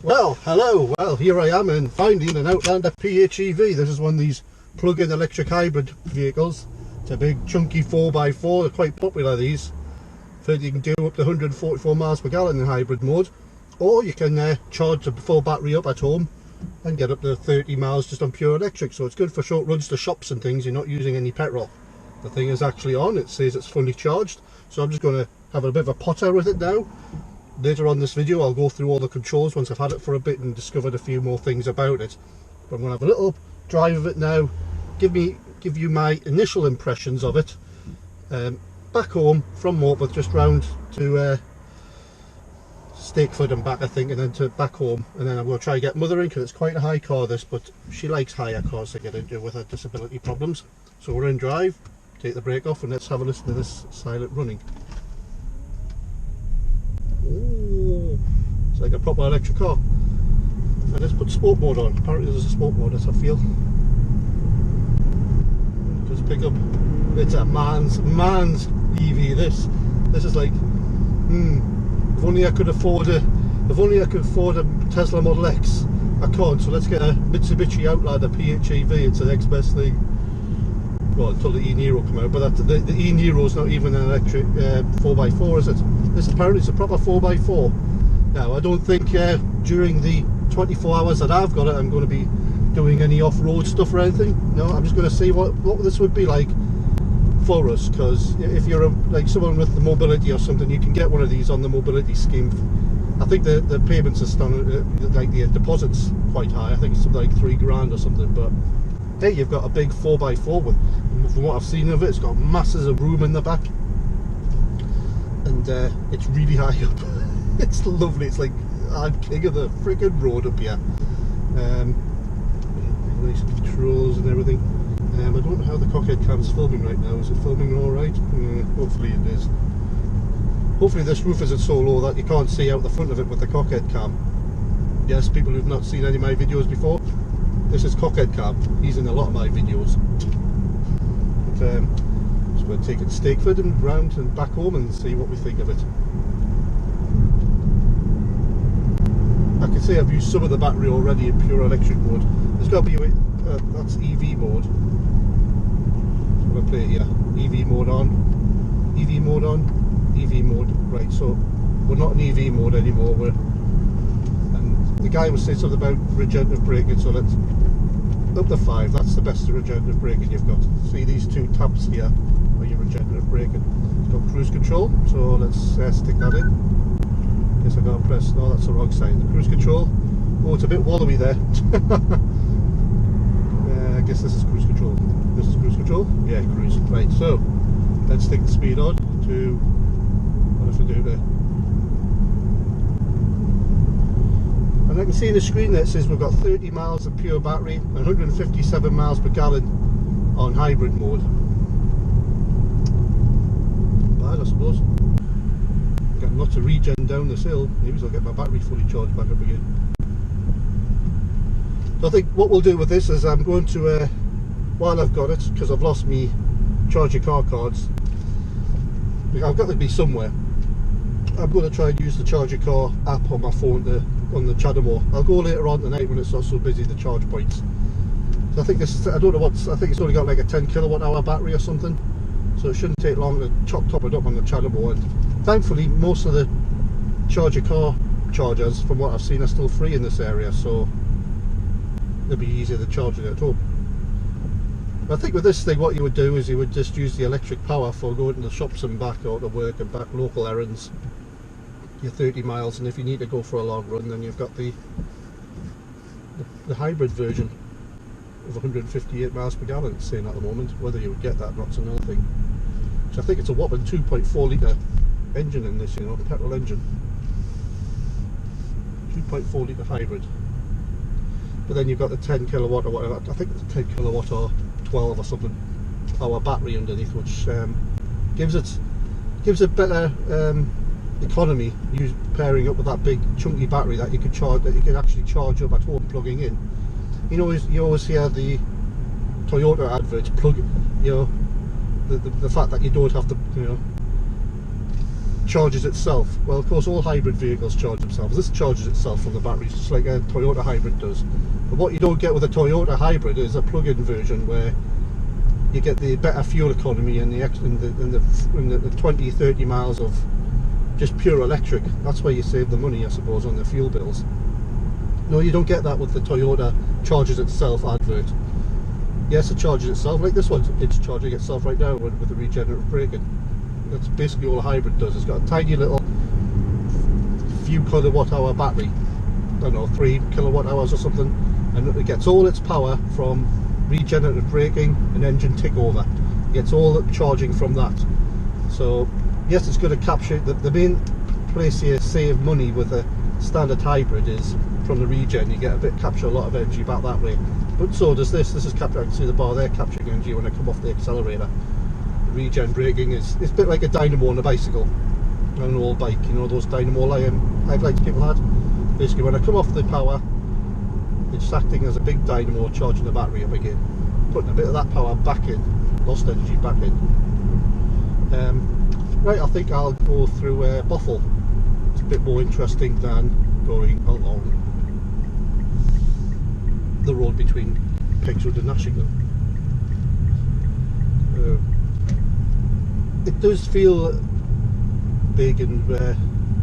Well, hello. Well, here I am and finding an Outlander PHEV. This is one of these plug-in electric hybrid vehicles. It's a big chunky 4x4. They're quite popular, these. You can do up to 144 miles per gallon in hybrid mode, or you can charge the full battery up at home and get up to 30 miles just on pure electric. So it's good for short runs to shops and things. You're not using any petrol. The thing is actually on. It says it's fully charged. So I'm just going to have a bit of a potter with it now. Later on this video I'll go through all the controls once I've had it for a bit and discovered a few more things about it. But I'm going to have a little drive of it now, give you my initial impressions of it. Back home from Morpeth, just round to Stakeford and back I think, and then to back home, and then I'm going to try and get Mother in because it's quite a high car this, but she likes higher cars to get into with her disability problems. So we're in drive, take the brake off and let's have a listen to this silent running. Oh, it's like a proper electric car. And let's put sport mode on. Apparently there's a sport mode, as I feel. Just pick up. It's a man's EV. This is like, if only I could afford a Tesla Model X. I can't. So let's get a Mitsubishi Outlander PHEV. It's the next best thing. Well, until the e-Niro come out, but the e-Niro is not even an electric 4x4, is it? This apparently is a proper 4x4. Now, I don't think during the 24 hours that I've got it, I'm going to be doing any off-road stuff or anything. No, I'm just going to see what this would be like for us, because if you're like someone with the mobility or something, you can get one of these on the mobility scheme. I think the payments are starting, like the deposit's quite high. I think it's something like £3 or something, but hey, you've got a big 4x4 with, from what I've seen of it, it's got masses of room in the back, and it's really high up. It's lovely. It's like I'm king of the friggin' road up here. Nice controls and everything. I don't know how the cockhead cam's filming right now. Is it filming all right? Hopefully it is. Hopefully this roof isn't so low that you can't see out the front of it with the cockhead cam. Yes, people who've not seen any of my videos before, this is Cockhead Cam. He's in a lot of my videos. But, so we'll take it to Stakeford and round and back home and see what we think of it. I can say I've used some of the battery already in pure electric mode. There's got to be that's EV mode. So I'm going to play it here. EV mode on, EV mode on, EV mode. Right, so we're not in EV mode anymore. The guy was saying something about regenerative braking, so let's up to 5. That's the best regenerative braking you've got. See these two tabs here are your regenerative braking. It's got cruise control, so let's stick that in. Guess I gotta press. No, that's the wrong side. The cruise control. Oh, it's a bit wallowy there. I guess this is cruise control. This is cruise control. Yeah, cruise. Right. So let's take the speed on to. What if I do there? And I can see the screen that says we've got 30 miles of pure battery and 157 miles per gallon on hybrid mode. Bad, I suppose. Got lots of regen down this hill. Maybe I'll get my battery fully charged back up again. So I think what we'll do with this is I'm going to, while I've got it, because I've lost me charge your car cards, I've got to be somewhere. I'm going to try and use the Charge Your Car app on my phone on the Chadamore. I'll go later on tonight when it's not so busy, the charge points. So I think this is, I don't know I think it's only got like a 10 kilowatt hour battery or something. So it shouldn't take long to top it up on the Chadamore. And thankfully most of the Charge Your Car chargers, from what I've seen, are still free in this area. So it'll be easier to charge it at home. I think with this thing what you would do is you would just use the electric power for going to the shops and back, or to work and back, local errands. Your 30 miles, and if you need to go for a long run, then you've got the hybrid version of 158 miles per gallon it's saying at the moment. Whether you would get that or not's another thing. So I think it's a whopping 2.4 litre engine in this, you know, petrol engine. 2.4 litre hybrid. But then you've got the 10 kilowatt or whatever, I think it's 10 kilowatt or 12 or something hour battery underneath, which gives it better economy, pairing up with that big chunky battery that you could charge, that you can actually charge up at home plugging in. You know, you always hear the Toyota adverts, plug, you know, the fact that you don't have to, you know, charges itself. Well, of course, all hybrid vehicles charge themselves. This charges itself from the batteries, just like a Toyota hybrid does. But what you don't get with a Toyota hybrid is a plug-in version where you get the better fuel economy and the 20-30 miles of just pure electric. That's where you save the money, I suppose, on the fuel bills. No, you don't get that with the Toyota charges itself advert. Yes, it charges itself, like this one. It's charging itself right now with the regenerative braking. That's basically all a hybrid does. It's got a tiny little few kilowatt hour battery, I don't know, 3 kilowatt hours or something, and it gets all its power from regenerative braking and engine tick over. It gets all the charging from that. So yes, it's going to capture the main place you save money with a standard hybrid is from the regen. You get capture a lot of energy back that way, but so does this. This is capturing, I can see the bar there capturing energy when I come off the accelerator. The regen braking is, it's a bit like a dynamo on a bicycle, on an old bike, you know, those dynamo headlights people had. Basically when I come off the power, it's acting as a big dynamo charging the battery up again, putting a bit of that power back in, lost energy back in. Right, I think I'll go through Bothell. It's a bit more interesting than going along the road between Pegswood and Nashington. It does feel big and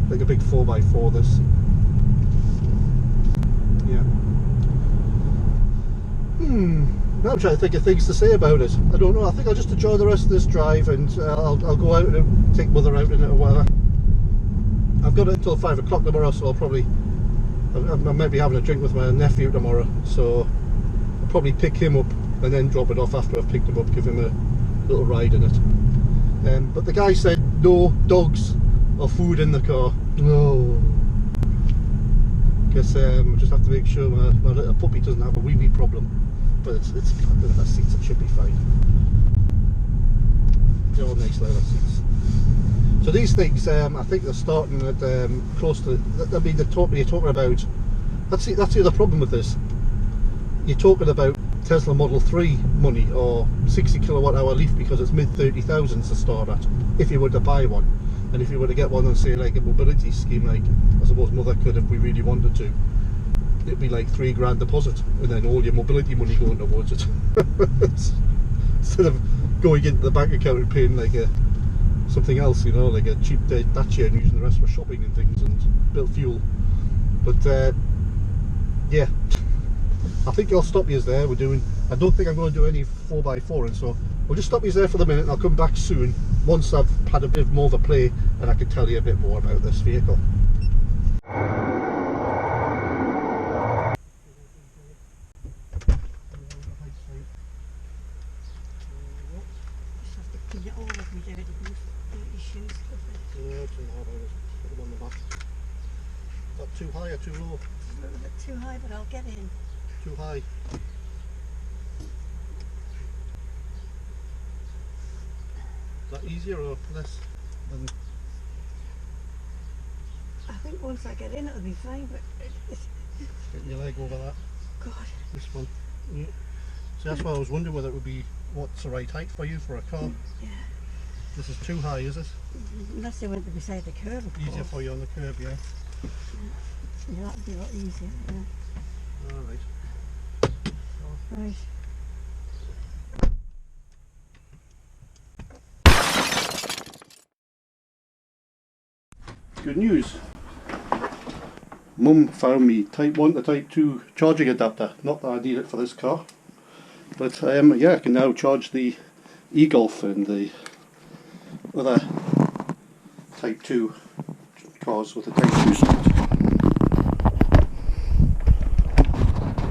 like a big 4x4, this. Yeah. Now I'm trying to think of things to say about it. I don't know, I think I'll just enjoy the rest of this drive, and I'll go out and take mother out in it or whatever. I've got it until 5 o'clock tomorrow, so I might be having a drink with my nephew tomorrow, so I'll probably pick him up and then drop it off after I've picked him up, give him a little ride in it. But the guy said no dogs or food in the car. No. Guess I just have to make sure my little puppy doesn't have a wee problem. But it's the seats, it should be fine. They're all nice leather seats. So these things, I think they're starting at close to. I mean, you're talking about. That's the other problem with this. You're talking about Tesla Model 3 money, or 60 kilowatt hour Leaf, because it's mid 30,000s to start at, if you were to buy one. And if you were to get one on, say, like a mobility scheme, like I suppose Mother could if we really wanted to, it'd be like £3 deposit, and then all your mobility money going towards it. Instead of going into the bank account and paying like something else, you know, like a cheap Dacia, and using the rest for shopping and things and built fuel. But yeah, I think I'll stop you there. I don't think I'm going to do any 4x4, and so we'll just stop you there for the minute, and I'll come back soon once I've had a bit more of a play and I can tell you a bit more about this vehicle. Too high or too low? A little bit too high, but I'll get in. Too high. Is that easier or less than? I think once I get in it'll be fine, but Getting your leg over that. God. This one. Yeah. So that's why I was wondering whether it would be what's the right height for you for a car. Yeah. This is too high, is it? Unless they went beside the curb, of course. Easier for you on the curb, yeah. Yeah, that'd be a lot easier. Yeah. Alright. Right. Good news. Mum found me Type 1 to Type 2 charging adapter. Not that I need it for this car, but yeah, I can now charge the e-Golf and the other Type 2 cars with the Type 2 slot.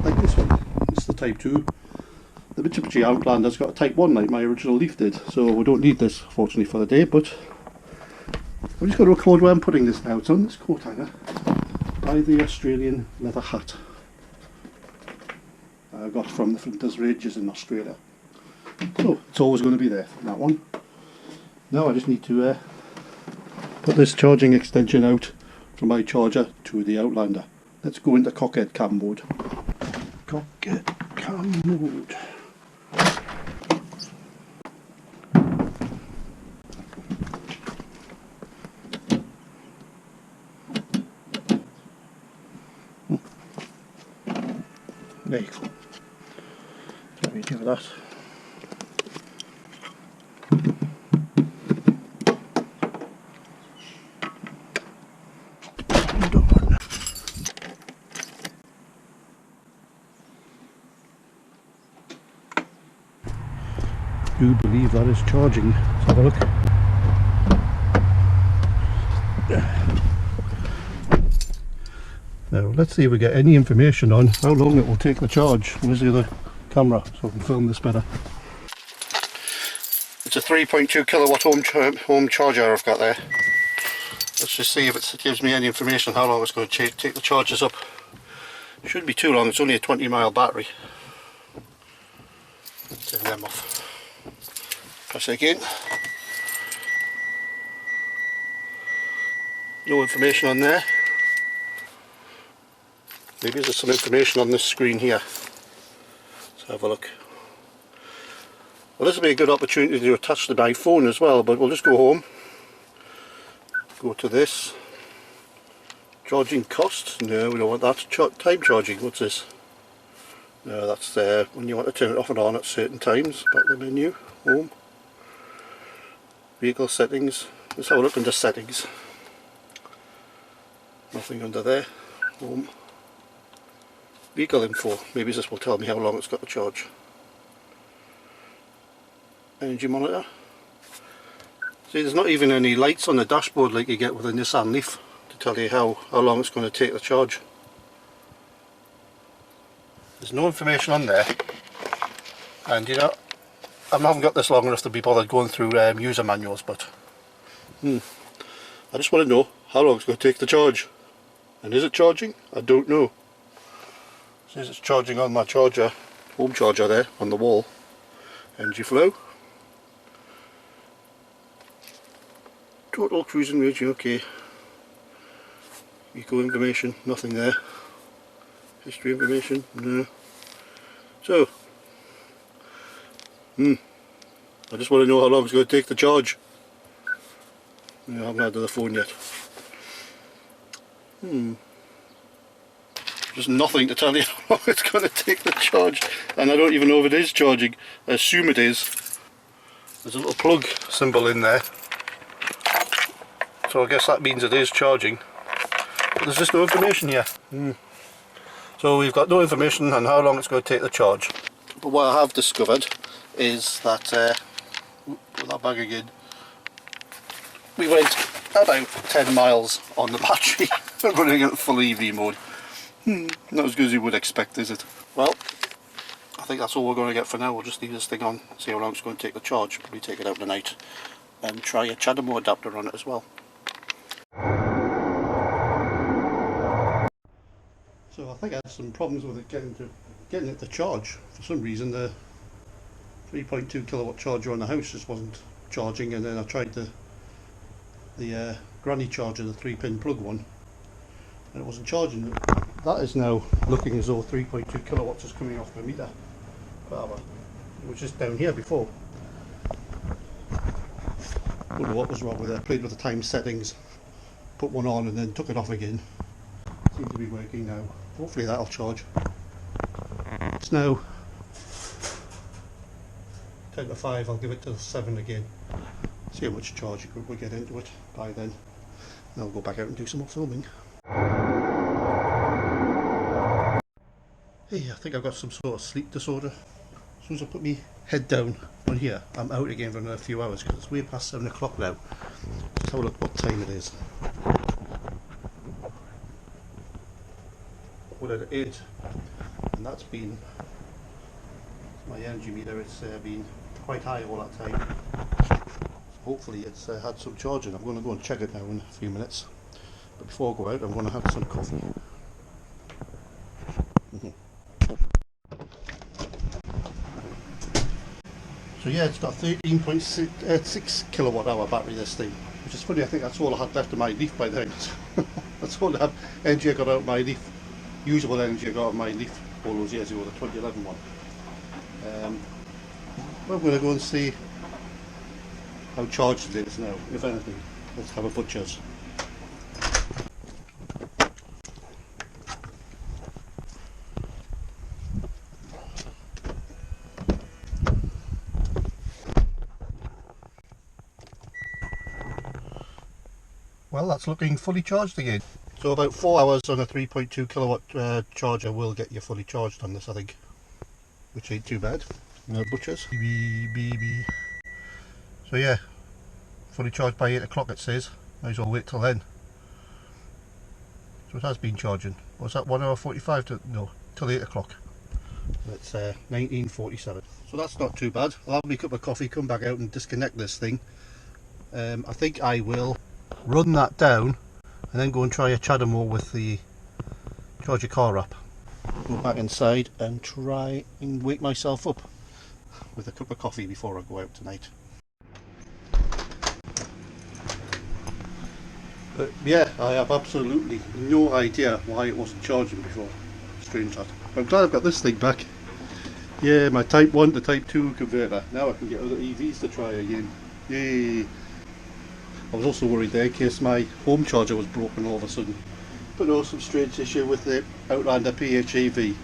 Like this one. This is the Type 2. The Mitsubishi Outlander's got a Type 1 like my original Leaf did, so we don't need this fortunately for the day, but I'm just going to record where I'm putting this now. It's on this coat hanger by the Australian leather hat I got from the Flinders Ranges in Australia. So it's always going to be there, that one. Now I just need to put this charging extension out from my charger to the Outlander. Let's go into cockhead cam mode. Cockhead cam mode. vehicle. Let me give that. I do believe that is charging. Let's have a look. Now let's see if we get any information on how long it will take the charge. Where's the other camera so I can film this better? It's a 3.2 kilowatt home charger I've got there. Let's just see if it gives me any information on how long it's going to take the charges up. It shouldn't be too long, it's only a 20 mile battery. Turn them off. Press it again. No information on there. Maybe there's some information on this screen here. Let's have a look. Well, this will be a good opportunity to attach to my phone as well, but we'll just go home. Go to this. Charging cost? No, we don't want that. Time charging, what's this? No, that's when you want to turn it off and on at certain times. Back to the menu. Home. Vehicle settings. Let's have a look under settings. Nothing under there. Home. Vehicle info. Maybe this will tell me how long it's got to charge. Energy monitor. See, there's not even any lights on the dashboard like you get with a Nissan Leaf to tell you how long it's going to take the charge. There's no information on there, and you know, I haven't got this long enough to be bothered going through user manuals, but I just want to know how long it's going to take the charge. And is it charging? I don't know. It says it's charging on my charger, home charger there on the wall. Energy flow. Total cruising range, okay. Eco information, nothing there. History information, no. So, I just want to know how long it's going to take to charge. I haven't had to the phone yet. Just nothing to tell you how long it's going to take to charge, and I don't even know if it is charging. I assume it is. There's a little plug symbol in there, so I guess that means it is charging. But there's just no information here. So we've got no information on how long it's going to take the charge. But what I have discovered is that, put that back again, we went about 10 miles on the battery running at full EV mode. Not as good as you would expect, is it? Well, I think that's all we're going to get for now. We'll just leave this thing on, see how long it's going to take the charge, probably take it out tonight, and try a CHAdeMO adapter on it as well. So I think I had some problems with it getting it to charge. For some reason the 3.2 kilowatt charger on the house just wasn't charging, and then I tried the granny charger, the 3-pin plug one, and it wasn't charging. That is now looking as though 3.2 kilowatts is coming off my meter. Whatever. It was just down here before. Don't know what was wrong with it. I played with the time settings, put one on and then took it off again. Seems to be working now. Hopefully that'll charge. It's now 10 to 5, I'll give it to 7 again. See how much charge we'll get into it by then. And I'll go back out and do some more filming. Hey, I think I've got some sort of sleep disorder. As soon as I put my head down on here, I'm out again for another few hours because it's way past 7 o'clock now. Let's have a look what time it is. We're at 8, and that's been my energy meter. It's been quite high all that time. So hopefully it's had some charging. I'm going to go and check it now in a few minutes. But before I go out, I'm going to have some coffee. So yeah, it's got 13.6 kilowatt hour battery, this thing, which is funny. I think that's all I had left of my Leaf by then. That's all I had energy I got out of my Leaf, usable energy I got out of my Leaf all those years ago, the 2011 one. Well, I'm going to go and see how charged it is now, if anything. Let's have a butcher's. well, that's looking fully charged again. So about 4 hours on a 3.2 kilowatt charger will get you fully charged on this, I think, which ain't too bad. No butchers. So yeah, fully charged by 8 o'clock it says. Might as well wait till then. So it has been charging. Was that 1 hour 45 to, no, till 8 o'clock. It's 19:47. So that's not too bad. I'll have me a cup of coffee, come back out and disconnect this thing. I think I will run that down and then go and try a CHAdeMO with the Charge Your Car app. Go back inside and try and wake myself up with a cup of coffee before I go out tonight. But yeah, I have absolutely no idea why it wasn't charging before. Strange that. I'm glad I've got this thing back. Yeah, my Type 1 to Type 2 converter. Now I can get other EVs to try again. Yay! I was also worried there in case my home charger was broken all of a sudden. But no, some strange issue with the Outlander PHEV.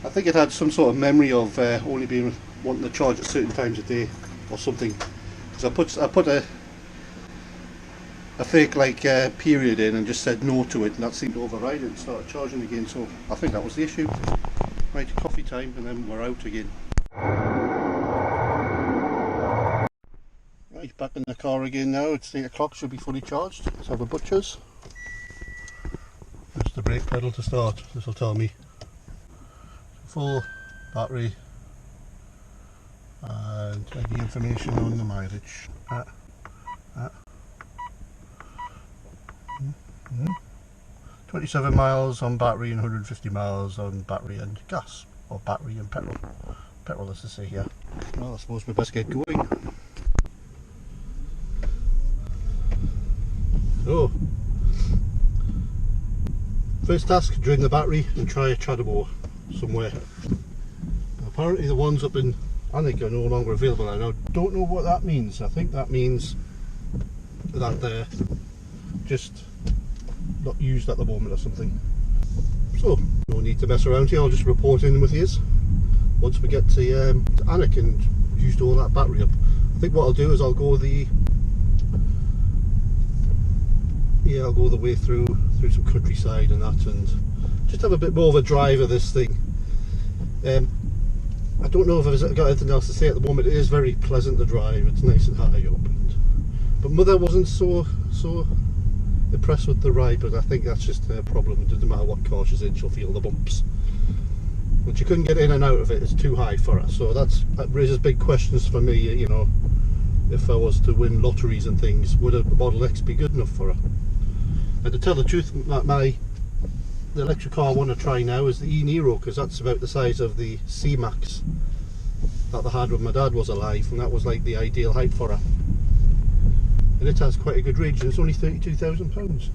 I think it had some sort of memory of only being wanting to charge at certain times a day or something. Because I put a fake period in and just said no to it, and that seemed to override it and started charging again. So I think that was the issue. Right, coffee time, and then we're out again. Right, back in the car again now. It's 8 o'clock, should be fully charged. Let's have a butcher's. Just the brake pedal to start. This will tell me full battery and any information on the mileage. 27 miles on battery and 150 miles on battery and gas, or battery and petrol. Petrol, as they say here. Well, I suppose we best get going. So, first task, drain the battery and try a CHAdeMO somewhere. Apparently the ones up in Alnwick are no longer available. I don't know what that means. I think that means that they're just not used at the moment or something. So no need to mess around here. I'll just report in with you once we get to Alnwick and used all that battery up. I think what I'll do is I'll go the way through some countryside and that, and just have a bit more of a drive of this thing. I don't know if I've got anything else to say at the moment. It is very pleasant to drive. It's nice and high up, but Mother wasn't so impressed with the ride, but I think that's just her problem. It doesn't matter what car she's in, she'll feel the bumps. But she couldn't get in and out of it, it's too high for her. So that raises big questions for me, you know, if I was to win lotteries and things, would a Model X be good enough for her? And to tell the truth, the electric car I want to try now is the e-Niro, because that's about the size of the C-Max that I had when my dad was alive, and that was like the ideal height for her. And it has quite a good range, and it's only £32,000.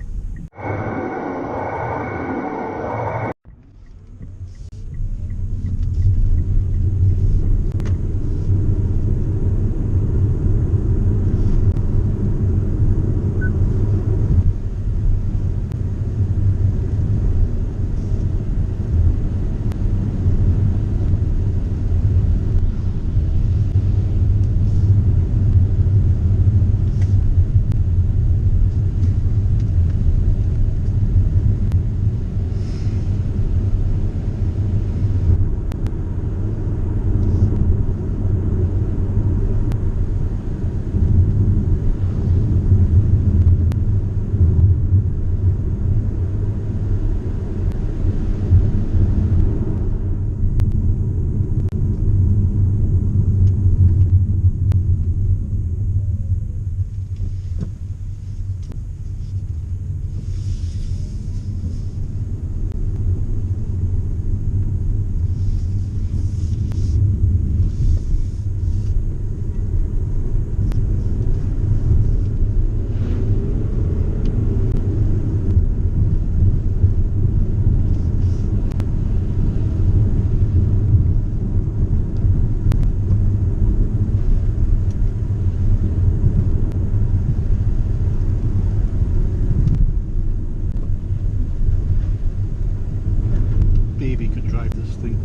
Baby could drive this thing.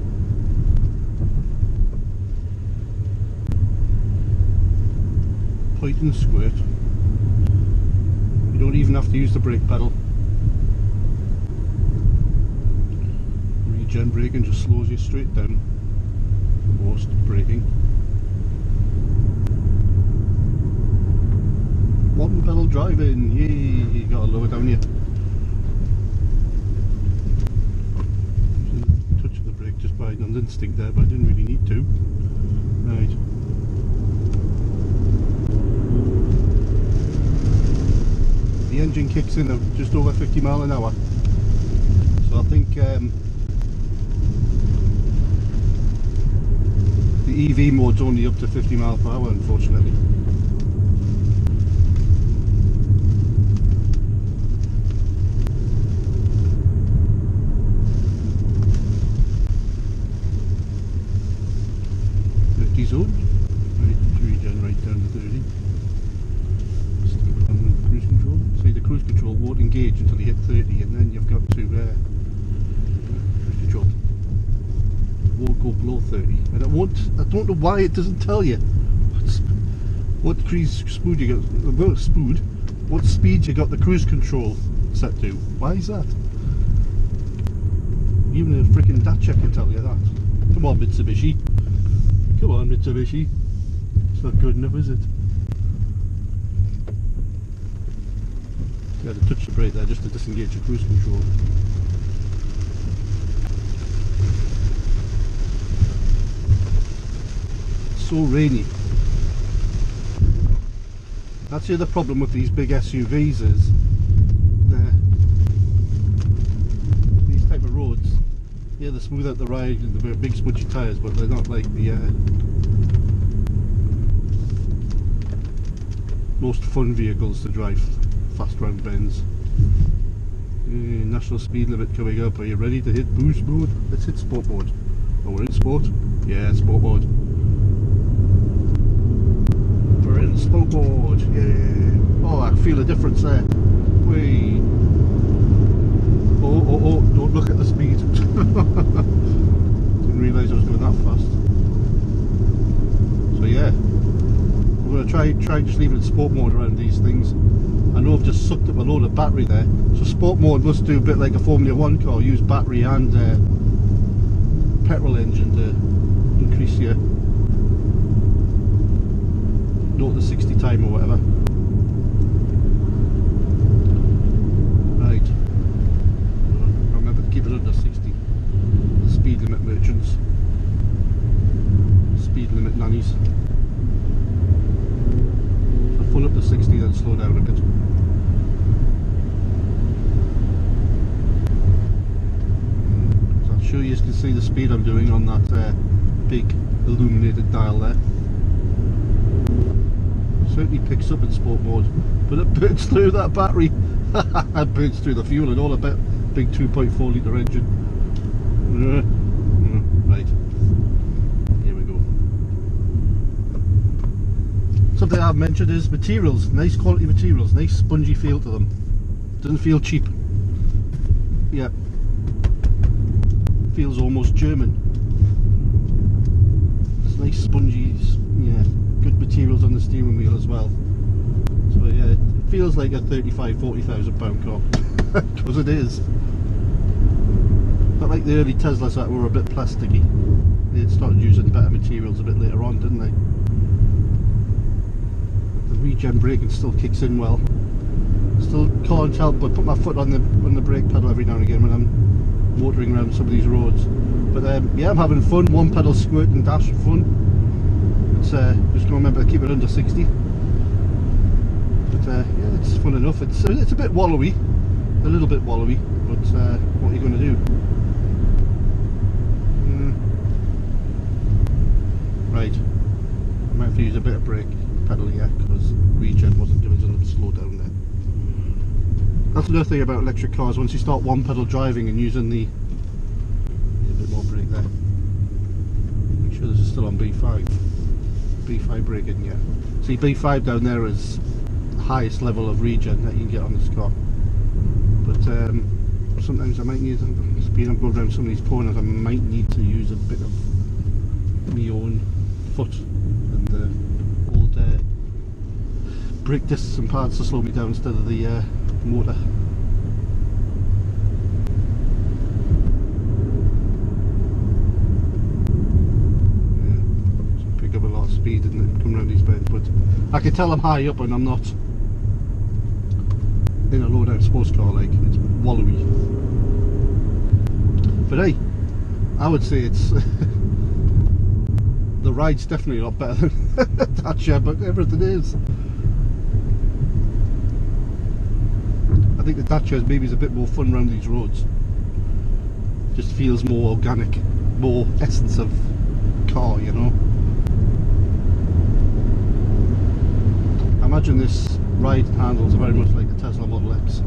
Point and squirt. You don't even have to use the brake pedal. Regen braking just slows you straight down for most braking. One pedal driving, yay! You gotta lower down here. Touch of the brake just by an instinct there, but I didn't really need to. Right. The engine kicks in at just over 50 mile an hour. So I think the EV mode's only up to 50 mile per hour, unfortunately. Zone. Right, regen right down to 30. Stick on cruise control. See, the cruise control won't engage until you hit 30, and then you've got to cruise control won't go below 30. And it won't. I don't know why it doesn't tell you what cruise speed you got. What speed you got the cruise control set to? Why is that? Even a freaking Dacia can tell you that. Come on, Mitsubishi. Come on, Mitsubishi. It's not good enough, is it? You had to touch the brake there just to disengage the cruise control. It's so rainy. That's the other problem with these big SUVs is these type of roads. Yeah, they smooth out the ride and the big smudgy tyres, but they're not like the most fun vehicles to drive fast round bends. National speed limit coming up. Are you ready to hit boost mode? Let's hit sport mode. Oh, we're in sport? Yeah, sport mode. We're in sport mode. Yeah. Oh, I can feel the difference there. Whee. Oh, don't look at the speed. Didn't realise I was going that fast. So yeah, we're going to try just leaving it sport mode around these things. I know I've just sucked up a load of battery there, so sport mode must do a bit like a Formula 1 car, use battery and petrol engine to increase your 0 to 60 time or whatever. Right. Remember to keep it under 60. The speed limit merchants. Speed limit nannies. So full up to 60, then slow down a bit. So I'm sure you can see the speed I'm doing on that big illuminated dial there. Certainly picks up in sport mode, but it burns through that battery. It burns through the fuel and all a bit. Big 2.4 litre engine. Right, here we go. Something I've mentioned is materials. Nice quality materials, nice spongy feel to them. Doesn't feel cheap. Yeah, feels almost German. It's nice spongy, yeah, good materials on the steering wheel as well. So yeah, it feels like a 35,000–40,000 pound car. Because it is. Not like the early Teslas that were a bit plasticky. They started using better materials a bit later on, didn't they? The regen braking still kicks in well. Still can't help but put my foot on the brake pedal every now and again when I'm motoring around some of these roads. But yeah, I'm having fun. One pedal squirt and dash fun. It's just going to remember to keep it under 60. But yeah, it's fun enough. It's a bit wallowy, a little bit wallowy, but what are you going to do? Right, I might have to use a bit of brake pedal here because regen wasn't giving us enough slow down there. That's another thing about electric cars. Once you start one pedal driving and using a bit more brake there. Make sure this is still on B5. B5 braking, yeah. See, B5 down there is the highest level of regen that you can get on this car. But sometimes I might need, speed I'm going around some of these corners, I might need to use a bit of my own foot and the old brake discs and pads to slow me down instead of the motor. Yeah, so pick up a lot of speed and come around these bends, but I can tell I'm high up and I'm not in a low down sports car, like it's wallowy. But hey, I would say it's the ride's definitely a lot better than Dacia, but everything is. I think the Dacia maybe is a bit more fun around these roads. Just feels more organic, more essence of car, you know. I imagine this ride handles are very much like the Tesla Model X.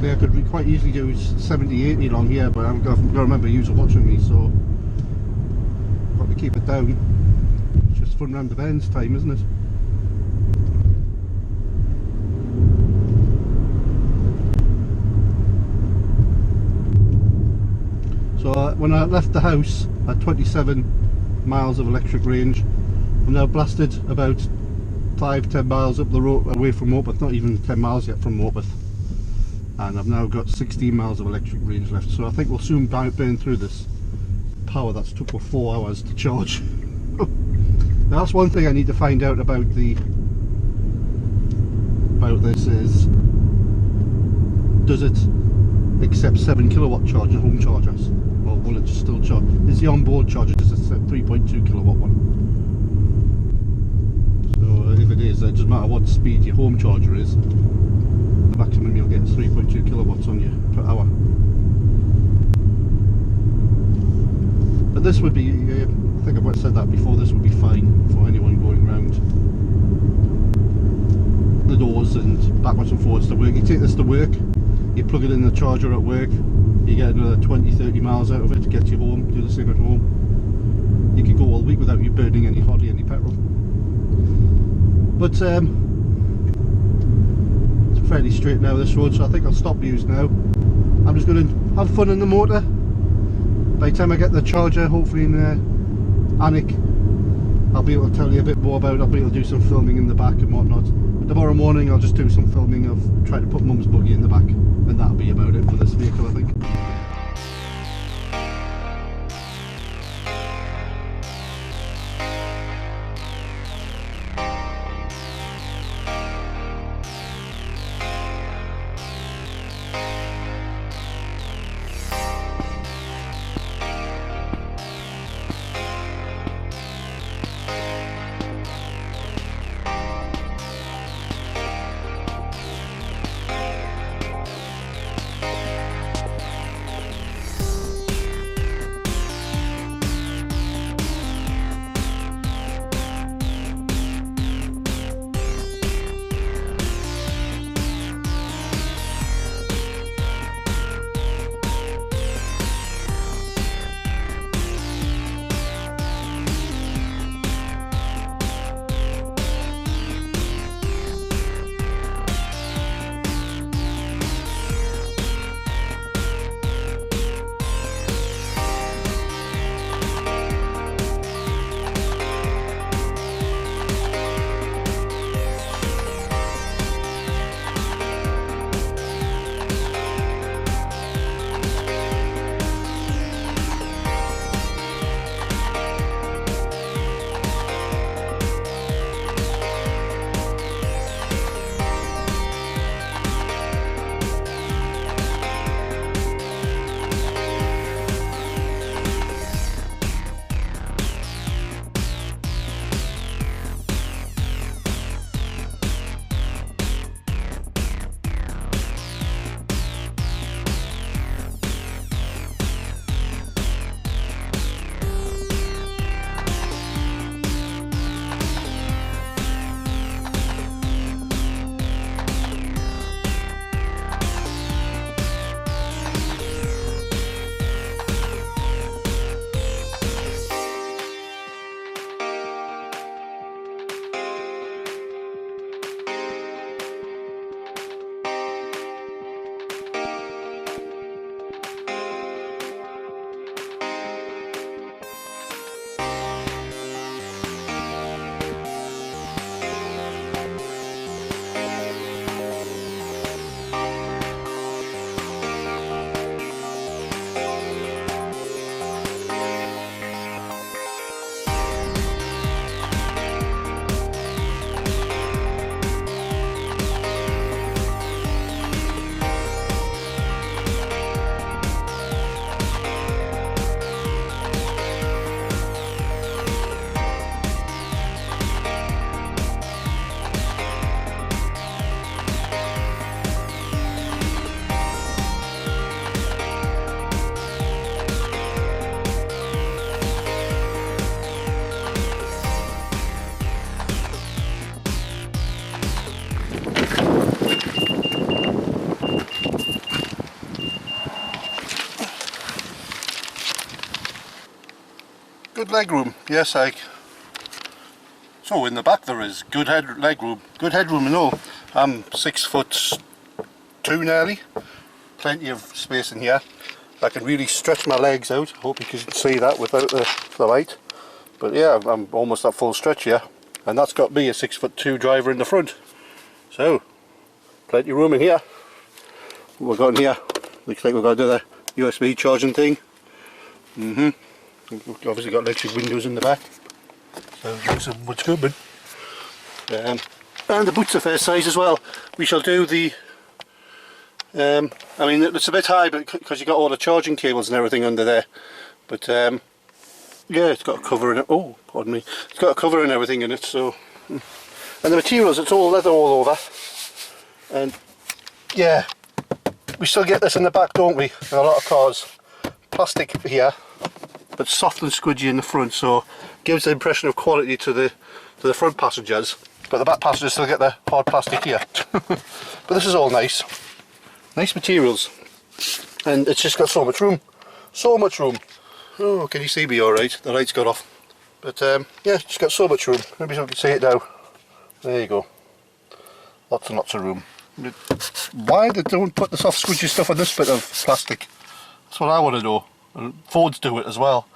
I could quite easily do 70-80 along here, but I've got to remember you are watching me, so got to keep it down. It's just fun round the bends time, isn't it? So when I left the house at 27 miles of electric range, I'm now blasted about 5-10 miles up the road away from Morpeth, not even 10 miles yet from Morpeth. And I've now got 16 miles of electric range left, so I think we'll soon burn through this power that's took 4 hours to charge. Now that's one thing I need to find out about this is, does it accept 7 kilowatt charger, home chargers, or will it just still charge? Is the onboard charger just a 3.2 kilowatt one? So if it is, it doesn't matter what speed your home charger is, the maximum you'll get is 3.2 kilowatts on you per hour. But this would be, I think I've said that before, this would be fine for anyone going round the doors and backwards and forwards to work. You take this to work, you plug it in the charger at work, you get another 20-30 miles out of it to get you home, do the same at home. You could go all week without you burning hardly any petrol. But fairly straight now this road, so I think I'll stop using now. I'm just going to have fun in the motor. By the time I get the charger, hopefully in Anik, I'll be able to tell you a bit more about it. I'll be able to do some filming in the back and whatnot. But tomorrow morning I'll just do some filming of trying to put Mum's buggy in the back, and that'll be about it for this vehicle, I think. Good leg room, yes. So in the back there is good leg room, good headroom and all. I'm 6'2" nearly, plenty of space in here. I can really stretch my legs out. Hope you can see that without the light. But yeah, I'm almost at full stretch here, and that's got me a 6'2" driver in the front. So plenty of room in here. What we've got in here, looks like we've got another USB charging thing. We've obviously got electric windows in the back, so looks much good. And the boots are fair size as well. We shall do the I mean, it's a bit high because you've got all the charging cables and everything under there, but yeah, it's got a cover in it. Oh, pardon me, it's got a cover and everything in it. So, and the materials, it's all leather all over, and yeah, we still get this in the back, don't we, in a lot of cars. Plastic here, but soft and squidgy in the front, so gives the impression of quality to the front passengers, but the back passengers still get the hard plastic here. But this is all nice materials, and it's just got so much room, Oh, can you see me all right? The lights got off, but yeah, it's got so much room. Maybe you can see it now. There you go, lots and lots of room. Why they don't put the soft squidgy stuff on this bit of plastic? That's what I want to know. And Fords do it as well.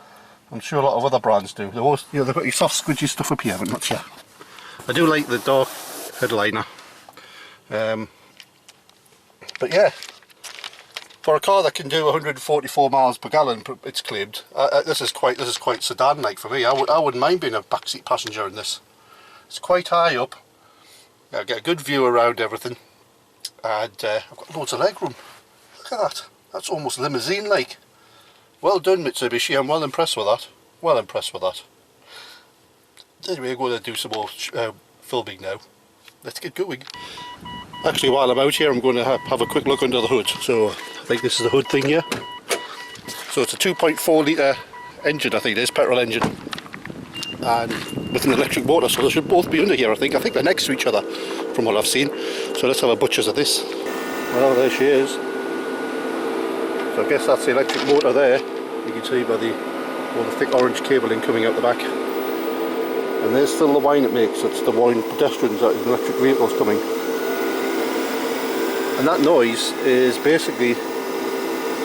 I'm sure a lot of other brands do. They've always, they've got your soft squidgy stuff up here, but not here. I do like the dark headliner. But yeah, for a car that can do 144 miles per gallon, it's claimed. This is quite sedan-like for me. I wouldn't mind being a backseat passenger in this. It's quite high up. I get a good view around everything, and I've got loads of leg room. Look at that. That's almost limousine-like. Well done, Mitsubishi. I'm well impressed with that. Anyway, we're going to do some more filming now. Let's get going. Actually, while I'm out here, I'm going to have a quick look under the hood. So I think this is the hood thing here. So it's a 2.4 litre engine, I think it is, petrol engine, and with an electric motor. So they should both be under here, I think. I think they're next to each other from what I've seen. So let's have a butcher's of this. Well, there she is. So I guess that's the electric motor there. You can see by all the thick orange cabling coming out the back. And there's still the whine it makes. It's the whine pedestrians that electric vehicles coming. And that noise is basically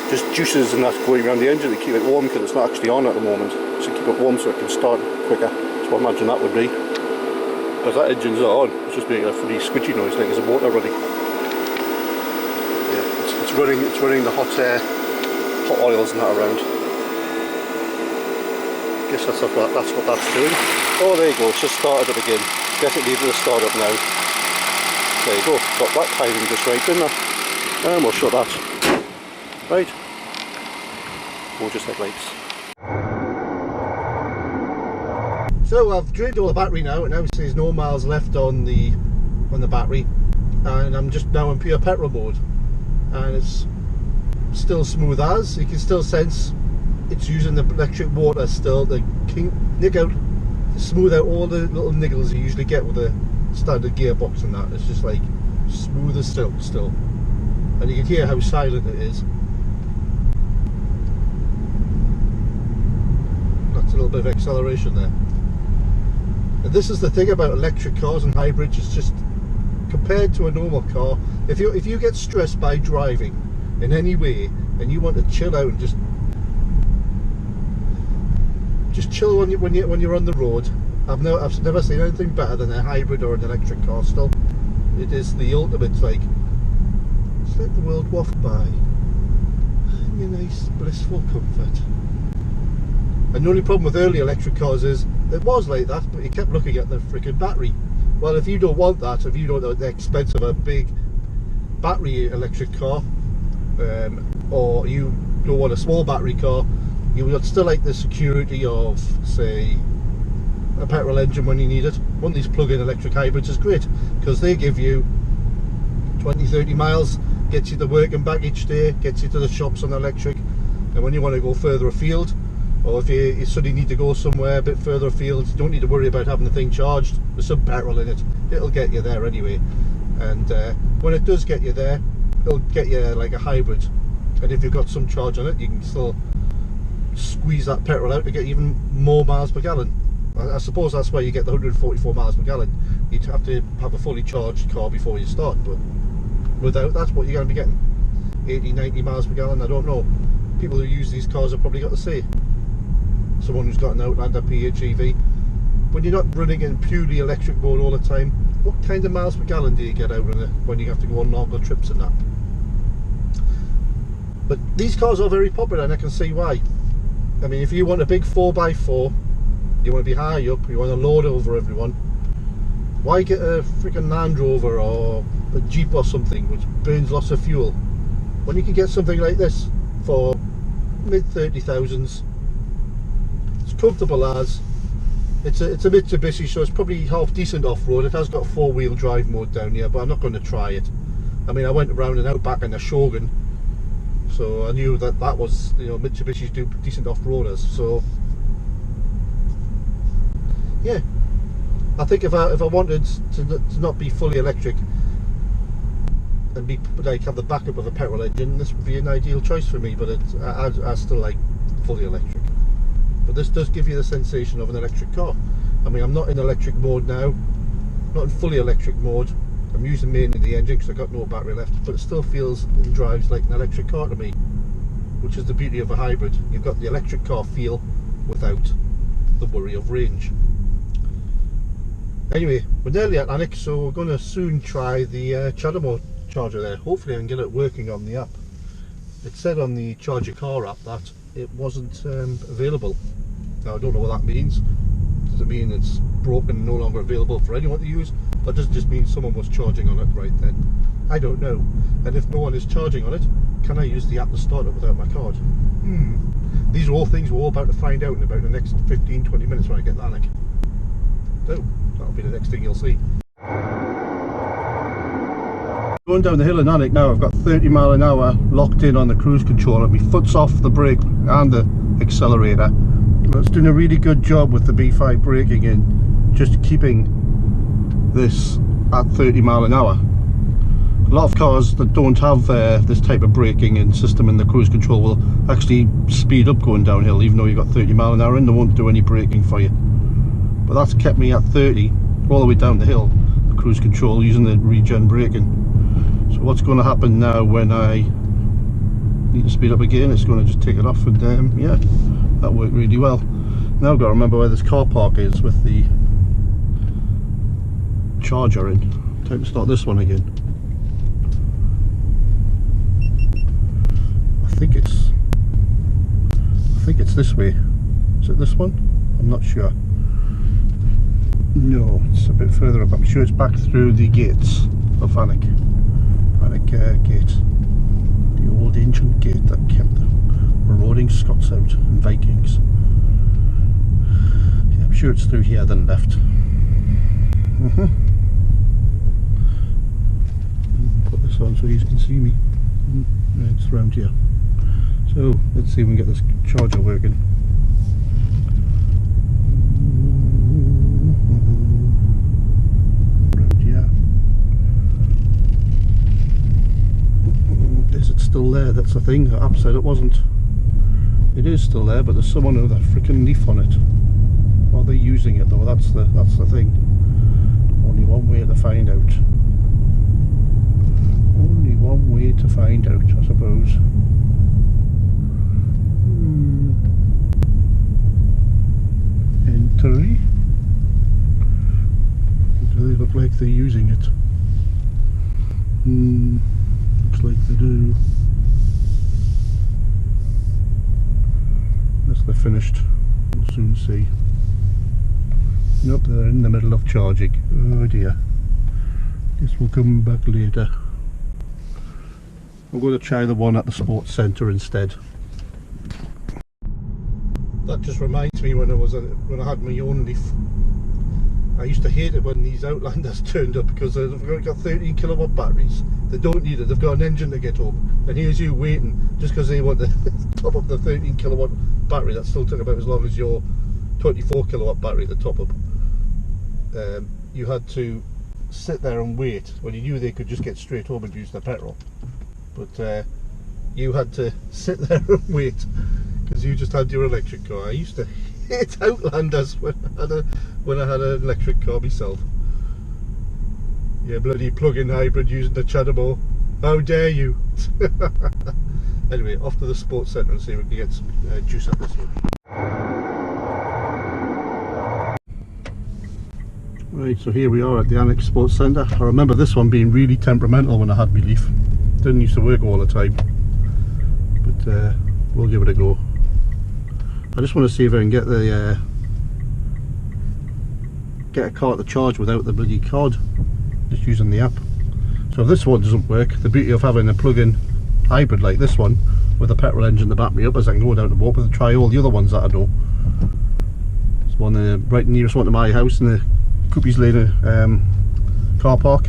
just juices and that going around the engine to keep it warm, because it's not actually on at the moment. So keep it warm so it can start quicker. So I imagine that would be. But that engine's not on. It's just making a pretty squidgy noise, like there's a motor running. Yeah, it's running the hot oils and that around. I guess that's what that's doing. Oh, there you go, it's just started up again. Guess it needed to start up now. There you go, got that timing just right, didn't I? And we'll shut that. Right. Gorgeous headlights. So I've drained all the battery now, and obviously there's no miles left on the battery, and I'm just now in pure petrol mode, and it's still smooth as. You can still sense it's using the electric water still to smooth out all the little niggles you usually get with a standard gearbox and that. It's just like smooth as silk still, and you can hear how silent it is. That's a little bit of acceleration there. And this is the thing about electric cars and hybrids, it's just compared to a normal car, if you get stressed by driving in any way and you want to chill out and just chill when you're on the road, I've never seen anything better than a hybrid or an electric car still. It is the ultimate, like, just let the world waft by in your nice blissful comfort. And the only problem with early electric cars is it was like that, but you kept looking at the freaking battery. Well, if you don't want that, if you don't want the expense of a big battery electric car, or you don't want a small battery car, you would still like the security of, say, a petrol engine when you need it. One of these plug-in electric hybrids is great because they give you 20-30 miles, gets you to work and back each day, gets you to the shops on electric, and when you want to go further afield, or if you suddenly need to go somewhere a bit further afield, you don't need to worry about having the thing charged. There's some petrol in it, it'll get you there anyway. And when it does get you there, it'll get you like a hybrid, and if you've got some charge on it, you can still squeeze that petrol out to get even more miles per gallon. I suppose that's where you get the 144 miles per gallon. You'd have to have a fully charged car before you start, but without, that's what you're going to be getting. 80, 90 miles per gallon, I don't know. People who use these cars have probably got to say. Someone who's got an Outlander PHEV. When you're not running in purely electric mode all the time, what kind of miles per gallon do you get out of it when you have to go on longer trips and that? But these cars are very popular, and I can see why. I mean, if you want a big 4x4, you want to be high up, you want to load over everyone, why get a freaking Land Rover or a Jeep or something which burns lots of fuel when you can get something like this for mid 30,000s? It's comfortable as. It's a Mitsubishi, so it's probably half decent off-road. It has got a 4-wheel drive mode down here, but I'm not going to try it. I mean, I went around and Outback in a Shogun, so I knew that that was, you know, Mitsubishi's do decent off-roaders. So yeah, I think if I wanted to not be fully electric and be like have the backup of a petrol engine, this would be an ideal choice for me. But I still like fully electric. But this does give you the sensation of an electric car. I mean, I'm not in electric mode now, not in fully electric mode. I'm using mainly the engine because I've got no battery left, but it still feels and drives like an electric car to me, which is the beauty of a hybrid. You've got the electric car feel without the worry of range. Anyway, we're nearly at Alnwick, so we're going to soon try the Chadamo charger there. Hopefully I can get it working on the app. It said on the Charge Your Car app that it wasn't available. Now I don't know what that means. Does it mean it's broken and no longer available for anyone to use? Or does it just mean someone was charging on it right then? I don't know. And if no one is charging on it, can I use the app to start it without my card? These are all things we're all about to find out in about the next 15-20 minutes when I get to Alnwick. So that'll be the next thing you'll see. Going down the hill in Alnwick now, I've got 30 mile an hour locked in on the cruise control, and my foot's off the brake and the accelerator. But it's doing a really good job with the B5 braking in, just keeping this at 30 mile an hour. A lot of cars that don't have this type of braking and system in the cruise control will actually speed up going downhill, even though you've got 30 mile an hour in. They won't do any braking for you. But that's kept me at 30 all the way down the hill, the cruise control, using the regen braking. So what's going to happen now when I need to speed up again, it's going to just take it off, and yeah, that worked really well. Now I've got to remember where this car park is with the charger in. Time to start this one again. I think it's this way. Is it this one? I'm not sure. No, it's a bit further up. I'm sure it's back through the gates of Alnwick. Alnwick gate. The old ancient gate that kept the marauding Scots out and Vikings. Yeah, I'm sure it's through here then left. Put this on so you can see me. It's around here. So let's see if we can get this charger working. Is it still there? That's the thing. The app said it wasn't. It is still there, but there's someone with a freaking leaf on it. Are they using it though? That's the thing. Only one way to find out. Only one way to find out, I suppose. Entry. Do they look like they're using it? Looks like they do. Unless they're finished. We'll soon see. Nope, they're in the middle of charging. Oh dear. Guess we'll come back later. I'm going to try the one at the sports centre instead. That just reminds me when I had my own Leaf. I used to hate it when these Outlanders turned up because they've got 13 kilowatt batteries. They don't need it, they've got an engine to get home. And here's you waiting just because they want to top up the 13 kilowatt battery that still took about as long as your 24 kilowatt battery to top up. You had to sit there and wait when you knew they could just get straight home and use their petrol. But you had to sit there and wait because you just had your electric car. I used to hate Outlanders when I had an electric car myself. Yeah, bloody plug-in hybrid using the Chadabo. How dare you? Anyway, off to the sports centre and see if we can get some juice up this one. Right, so here we are at the Annex Sports Centre. I remember this one being really temperamental when I had my Leaf. Didn't used to work all the time, but we'll give it a go. I just want to see if I can get the get a car to charge without the bloody card, just using the app. So if this one doesn't work, the beauty of having a plug-in hybrid like this one with a petrol engine to back me up is I can go down to Morpeth and try all the other ones that I know. There's one right nearest one to my house in the Coopies Lane car park,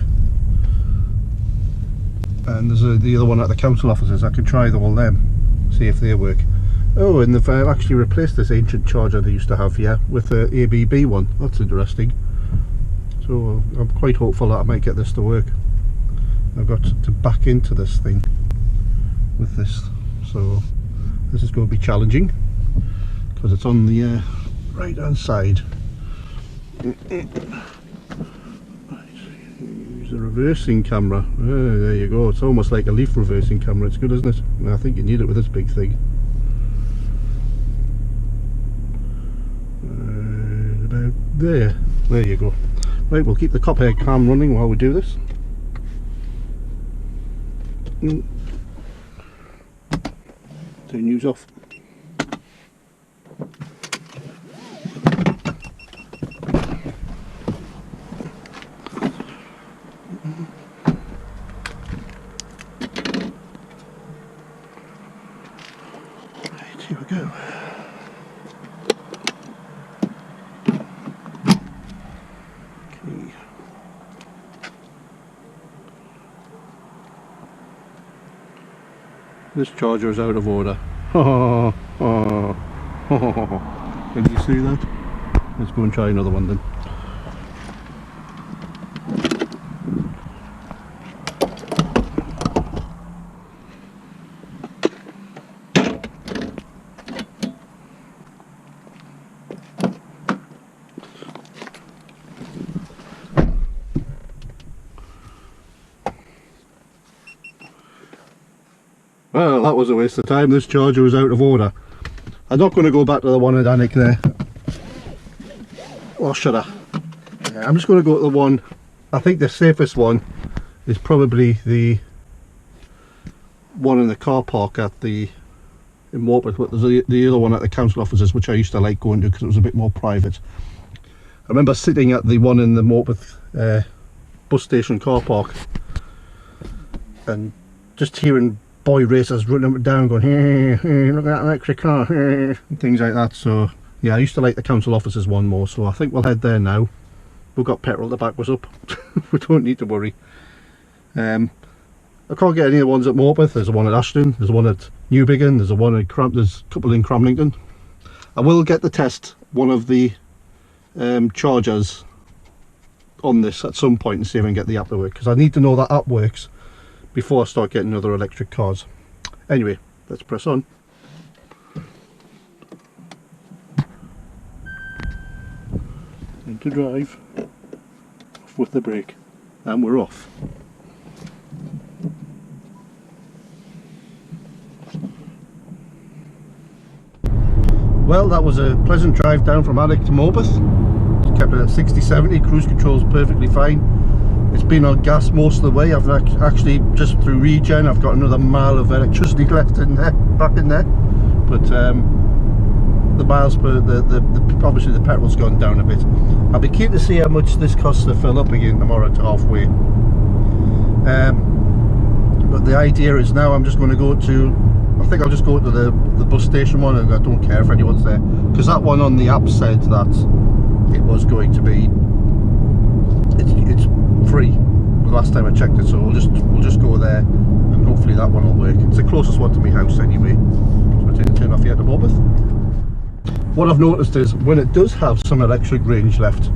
and there's the other one at the council offices. I can try all them, see if they work. Oh, and they've actually replaced this ancient charger they used to have here with the ABB one. That's interesting. So I'm quite hopeful that I might get this to work. I've got to back into this thing with this, so this is going to be challenging because it's on the right hand side. Right, use a reversing camera. Oh, there you go. It's almost like a Leaf reversing camera. It's good, isn't it? And I think you need it with this big thing. About there. There you go. Right, we'll keep the Cophead cam running while we do this. Turn news off. Right, here we go. Okay. This charger is out of order. Can you see that? Let's go and try another one then. Well, that was a waste of time. This charger was out of order. I'm not going to go back to the one at Annick there. Or should I? Yeah, I'm just going to go to the one. I think the safest one is probably the one in the car park at the in Morpeth, but there's the other one at the council offices, which I used to like going to because it was a bit more private. I remember sitting at the one in the Morpeth bus station car park and just hearing boy racers running up and down going, hey, hey, look at that electric car, hey, and things like that. So yeah, I used to like the council offices one more, so I think we'll head there now. We've got petrol to back us up. We don't need to worry. I can't get any of the ones at Morpeth. There's one at Ashton, there's one at Newbiggin, there's a one at there's a couple in Cramlington. I will get to test one of the chargers on this at some point and see if I can get the app to work, because I need to know that app works before I start getting other electric cars. Anyway, let's press on. Into drive, off with the brake, and we're off. Well, that was a pleasant drive down from Alec to Morpeth. Just kept it at 60-70, cruise control's perfectly fine. It's been on gas most of the way. I've actually, just through regen, I've got another mile of electricity left in there, back in there. But the miles per, obviously the petrol's gone down a bit. I'll be keen to see how much this costs to fill up again tomorrow to halfway. But the idea is now I'm just going to go to, I think I'll just go to the bus station one, and I don't care if anyone's there, because that one on the app said that it was going to be, it's free the last time I checked it, so we'll just go there and hopefully that one will work. It's the closest one to my house anyway, so we'll turn off here to Morpeth. What I've noticed is when it does have some electric range left,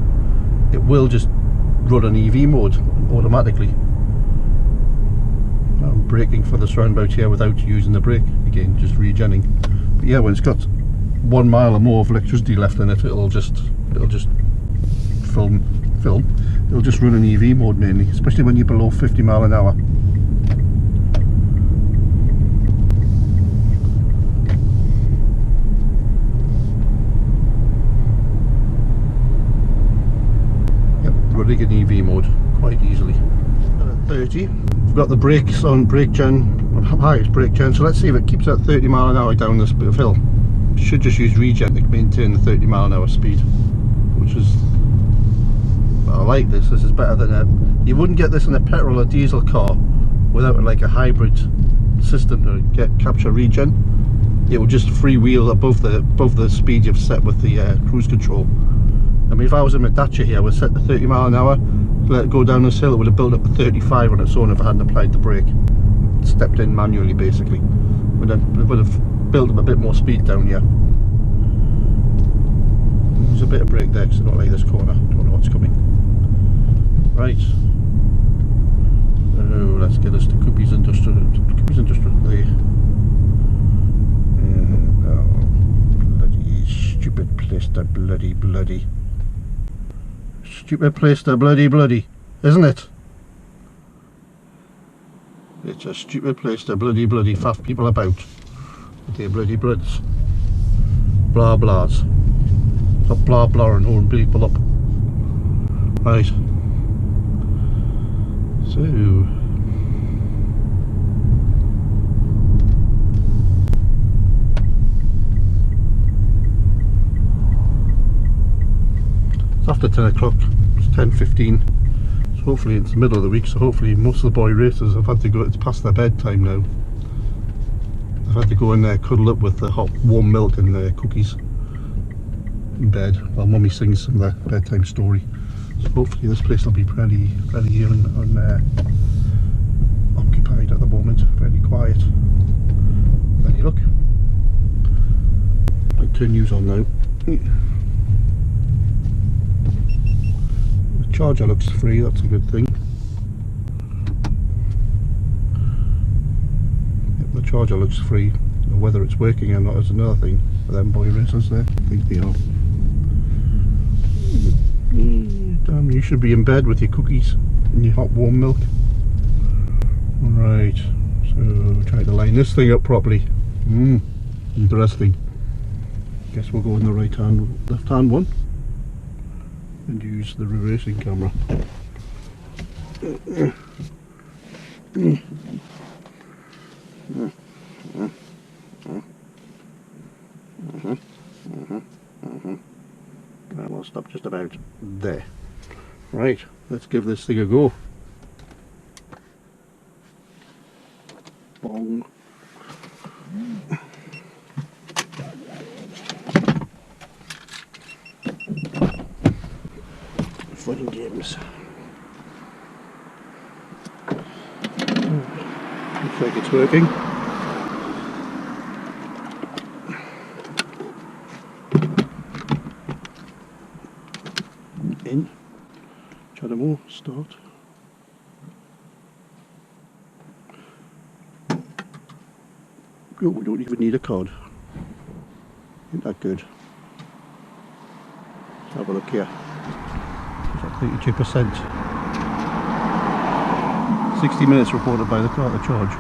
it will just run on EV mode automatically. I'm braking for this roundabout here without using the brake, again just regenning. Yeah, when it's got 1 mile or more of electricity left in it, it'll just film. It'll just run in EV mode mainly, especially when you're below 50 mile an hour. Yep, running in EV mode quite easily. At 30, we've got the brakes on brake gen, highest brake gen, so let's see if it keeps at 30 mile an hour down this bit of hill. Should just use regen to maintain the 30 mile an hour speed, which is, I like this. This is better than you wouldn't get this in a petrol or diesel car without like a hybrid system to capture regen. It will just freewheel above the speed you've set with the cruise control. I mean, if I was in my Dacia here, I would set to 30 mile an hour, let it go down this hill, it would have built up to 35 on its own if I hadn't applied the brake. Stepped in manually basically. It would have built up a bit more speed down here. There's a bit of brake there because I don't like this corner, don't know what's coming. Right. Oh, let's get us to Coopies Industrial. There. Oh, bloody stupid place to bloody. Stupid place to bloody, isn't it? It's a stupid place to bloody faff people about with their bloody bloods. Blah blahs. Stop blah blah and holding people up. Right. So it's after 10 o'clock, it's 10:15. So hopefully it's the middle of the week, so hopefully most of the boy racers have had to go, it's past their bedtime now. They've had to go in there, cuddle up with the hot warm milk and the cookies in bed while mummy sings some of their bedtime story. So hopefully this place will be pretty occupied at the moment, very quiet. Then you look. I'll turn news on now. The charger looks free, that's a good thing. Yep, the charger looks free. Whether it's working or not is another thing for them boy racers there. I think they are. Damn, you should be in bed with your cookies and your hot warm milk. Right, so try to line this thing up properly. Interesting. Guess we'll go in the left hand one and use the reversing camera. And we'll stop just about there. Right, let's give this thing a go. Bong. Fun games. Looks like it's working. In. Try them all. Start. Oh, we don't even need a card. Isn't that good? Let's have a look here. It's at 32%. 60 minutes reported by the car to charge.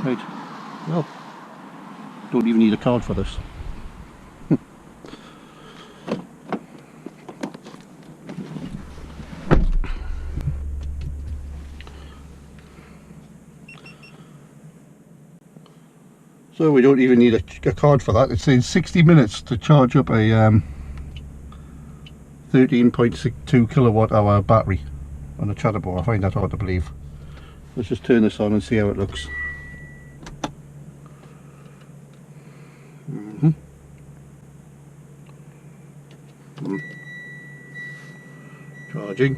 Right. Well, don't even need a card for this. So we don't even need a card for that. It says 60 minutes to charge up a 13.62 kilowatt hour battery on a Chatterboard. I find that hard to believe. Let's just turn this on and see how it looks. Charging.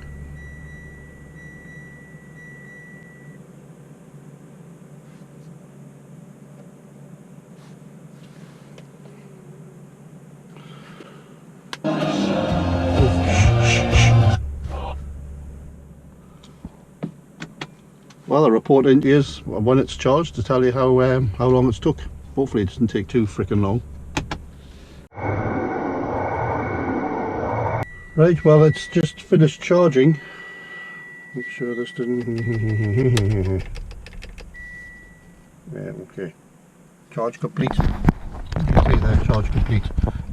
Well, I report into you when it's charged to tell you how long it's took. Hopefully it doesn't take too freaking long. Right, well, it's just finished charging. Make sure this didn't... Yeah, okay. Charge complete. You can see there, charge complete.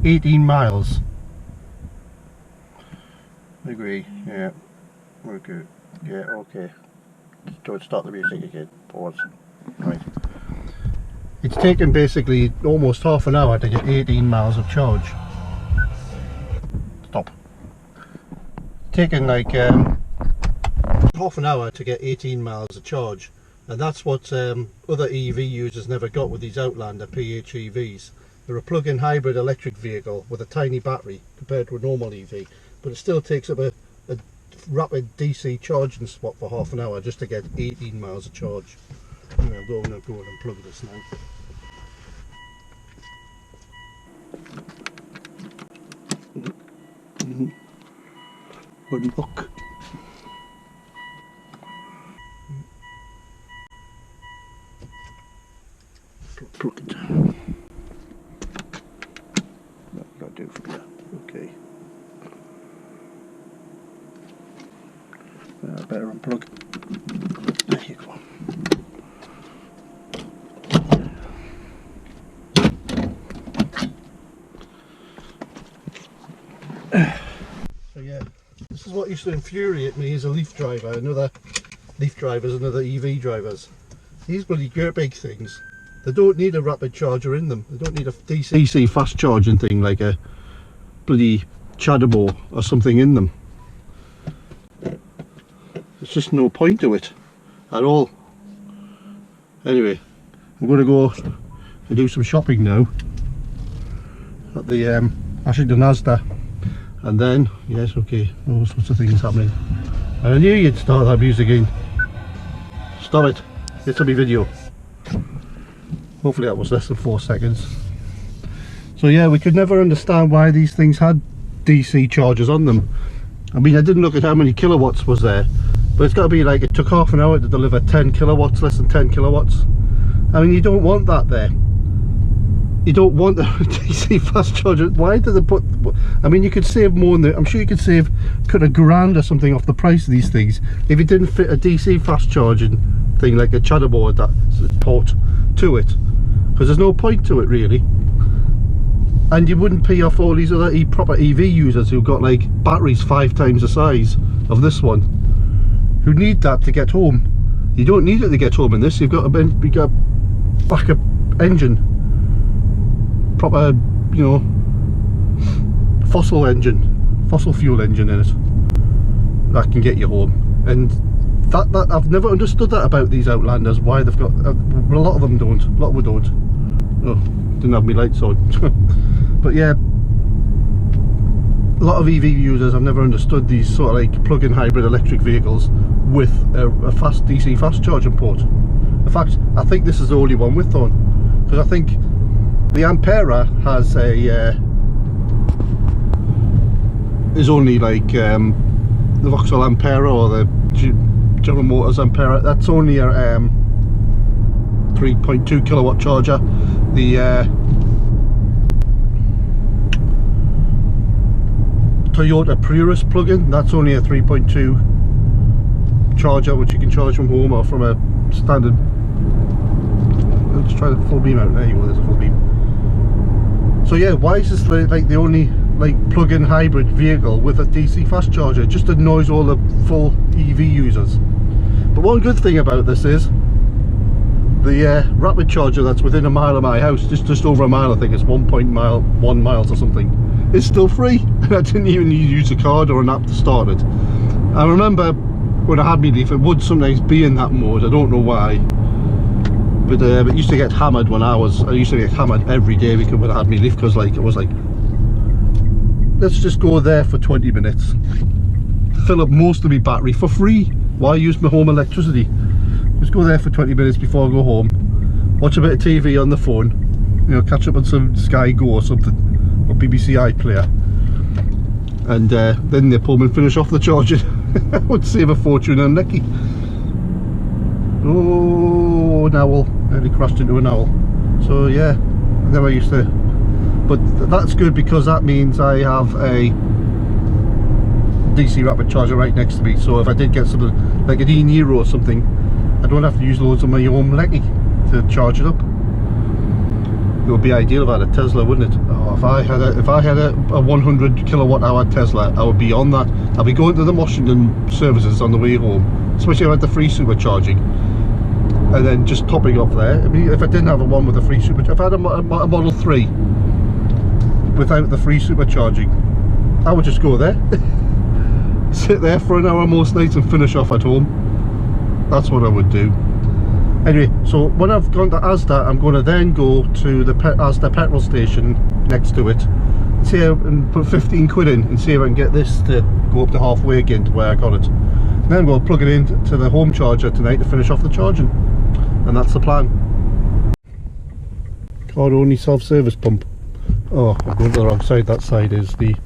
18 miles. Agree, yeah. We're good. Yeah, okay. Don't start the music again. Pause. Right. It's taken basically almost half an hour to get 18 miles of charge. Stop. Taken like half an hour to get 18 miles of charge, and that's what other EV users never got with these Outlander PHEVs. They're a plug-in hybrid electric vehicle with a tiny battery compared to a normal EV, but it still takes up a rapid DC charging spot for half an hour just to get 18 miles of charge. I'm going to go and unplug this now. Unlock. Plug it. That got to do from there. Okay. Better unplug. There you go. So yeah, this is what used to infuriate me as a Leaf driver and other Leaf drivers and other EV drivers. These bloody great big things, they don't need a rapid charger in them. They don't need a DC fast charging thing like a bloody Chadabo or something in them. There's just no point to it at all. Anyway, I'm going to go and do some shopping now at the Ashington Asda, and then, yes, okay, all sorts of things happening. And I knew you'd start that music again. Stop it, it's a me video. Hopefully that was less than 4 seconds. So yeah, we could never understand why these things had DC chargers on them. I mean, I didn't look at how many kilowatts was there, but it's got to be like it took half an hour to deliver 10 kilowatts, less than 10 kilowatts. I mean, you don't want that there. You don't want a DC fast charger. Why did they put... I mean, you could save more than... I'm sure you could save £1,000 or something off the price of these things if it didn't fit a DC fast charging thing like a Chadabo that port to it, because there's no point to it really. And you wouldn't pay off all these other proper EV users who've got like batteries 5 times the size of this one, who need that to get home. You don't need it to get home in this. You've got a backup engine, proper, you know, fossil fuel engine in it that can get you home. And that I've never understood that about these Outlanders, why they've got a lot of them don't, a lot of them don't. Oh, didn't have my lights on. But yeah, a lot of EV users have never understood these sort of like plug-in hybrid electric vehicles with a fast DC fast charging port. In fact, I think this is the only one with one, because I think the Ampera has a is only like the Vauxhall Ampera or the General Motors Ampera. That's only a 3.2 kilowatt charger. The Toyota Prius plug-in, that's only a 3.2 charger, which you can charge from home or from a standard. Let's try the full beam out. There you go, there's a full beam. So yeah, why is this like the only like plug-in hybrid vehicle with a DC fast charger? It just annoys all the full EV users. But one good thing about this is the rapid charger that's within a mile of my house, just over a mile, I think it's 1 miles or something, is still free. And I didn't even need to use a card or an app to start it. I remember when I had my Leaf, it would sometimes be in that mode. I don't know why, but it used to get hammered when I used to get hammered every day because when I had my Leaf, because like it was like, let's just go there for 20 minutes, fill up most of my battery for free. Why use my home electricity? Just go there for 20 minutes before I go home, watch a bit of TV on the phone, you know, catch up on some Sky Go or something, or BBC iPlayer, and then they pull me and finish off the charging. I would save a fortune on Nicky. Oh, an owl. Nearly crashed into an owl. So yeah, I never used to. But that's good because that means I have a DC rapid charger right next to me. So if I did get something like an e-Nero or something, I don't have to use loads of my own lecky to charge it up. It would be ideal if I had a Tesla, wouldn't it? Oh, if I had a 100 kilowatt hour Tesla, I would be on that. I'll be going to the Washington services on the way home, especially if I had the free supercharging, and then just topping off there. I mean, if I didn't have a one with a free supercharging, if I had a Model 3 without the free supercharging, I would just go there, sit there for an hour most nights and finish off at home. That's what I would do. Anyway, so when I've gone to Asda, I'm going to then go to the Asda petrol station next to it, and put 15 quid in and see if I can get this to go up to halfway again to where I got it. And then I'm going to plug it in to the home charger tonight to finish off the charging. And that's the plan. Car only self-service pump. Oh, I'm going to the wrong side. That side is the...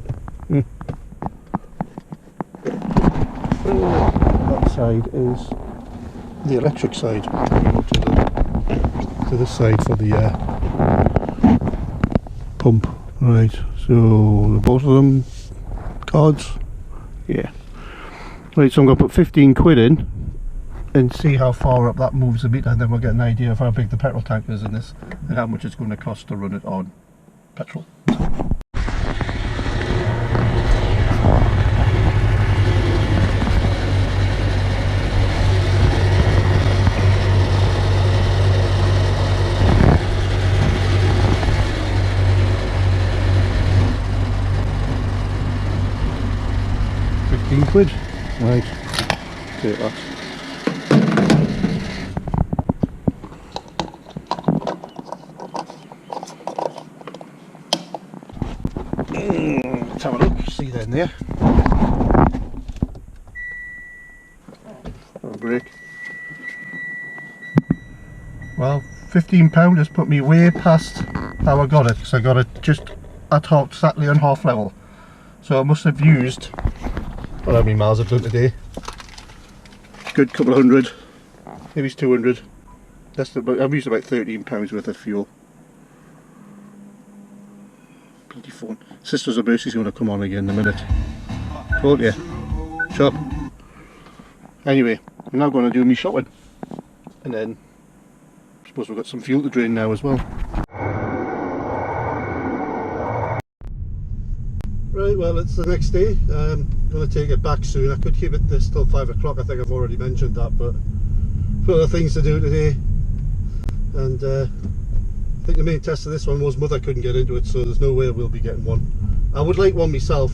that side is the electric side. To this side for the pump. Right, so both of them cards. Yeah. Right, so I'm going to put 15 quid in and see how far up that moves the meter, and then we'll get an idea of how big the petrol tank is in this and how much it's going to cost to run it on petrol. 15 quid. Right, take that. Let's have a look, see then there. Have a break. Well, £15 has put me way past how I got it, because I got it just at half, exactly on half level. So I must have used, well, how many miles I've done today? Good couple of hundred, maybe it's 200. I've used about £13 worth of fuel. Bloody phone. Sisters of Mercy's going to come on again in a minute. Told you. Shut up. Anyway, I'm now going to do me shopping. And then, I suppose we've got some fuel to drain now as well. Right, well, it's the next day. I'm going to take it back soon. I could keep it this till 5 o'clock. I think I've already mentioned that, but I've got other things to do today. And I think the main test of this one was Mother couldn't get into it, so there's no way we'll be getting one. I would like one myself,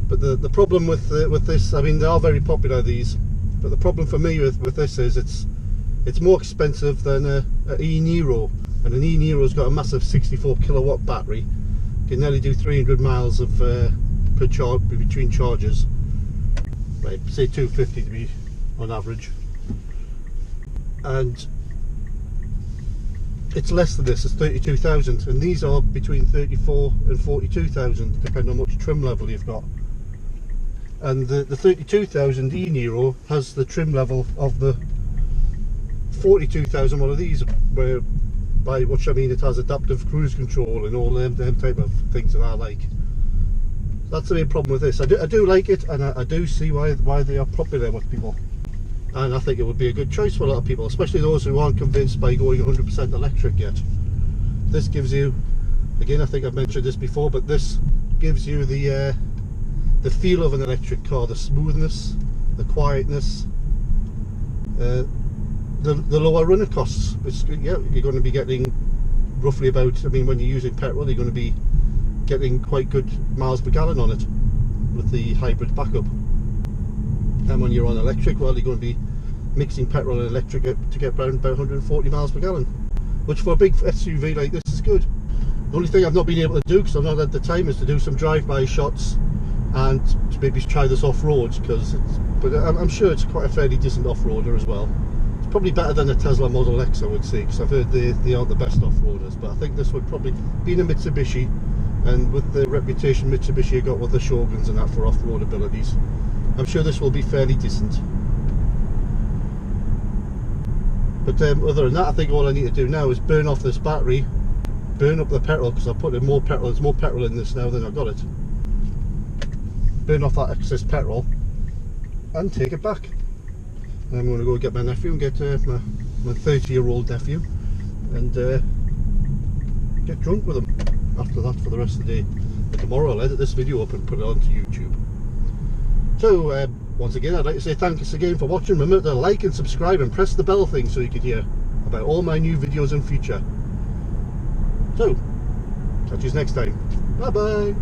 but the problem with this, I mean, they are very popular, these, but the problem for me with this is it's more expensive than an e-Nero, and an e-Nero's got a massive 64 kilowatt battery. Can nearly do 300 miles of per charge between charges. Right, say 250 to be on average, and it's less than this. It's 32,000, and these are between 34 and 42,000, depending on which trim level you've got. And the 32,000 e-Nero has the trim level of the 42,000 one of these, where by which I mean it has adaptive cruise control and all them type of things that I like. That's the main problem with this. I do like it, and I do see why they are popular with people. And I think it would be a good choice for a lot of people, especially those who aren't convinced by going 100% electric yet. This gives you, again, I think I've mentioned this before, but this gives you the feel of an electric car, the smoothness, the quietness, the lower running costs. Yeah, you're going to be getting roughly about, I mean, when you're using petrol, you're going to be getting quite good miles per gallon on it with the hybrid backup. And when you're on electric, well, you're going to be mixing petrol and electric to get around about 140 miles per gallon, which for a big SUV like this is good. The only thing I've not been able to do, because I've not had the time, is to do some drive-by shots and maybe try this off-road, but I'm sure it's quite a fairly decent off-roader as well. It's probably better than a Tesla Model X, I would say, because I've heard they aren't the best off-roaders, but I think this would probably, being a Mitsubishi, and with the reputation Mitsubishi got with the Shoguns and that for off-road abilities, I'm sure this will be fairly decent. But other than that, I think all I need to do now is burn off this battery, burn up the petrol, because I put in more petrol. There's more petrol in this now than I got it. Burn off that excess petrol and take it back. And I'm going to go get my nephew and get my 30-year-old nephew and get drunk with him after that for the rest of the day. But tomorrow I'll edit this video up and put it onto YouTube. So once again, I'd like to say thanks again for watching. Remember to like and subscribe and press the bell thing so you can hear about all my new videos in future. So catch you next time. Bye bye.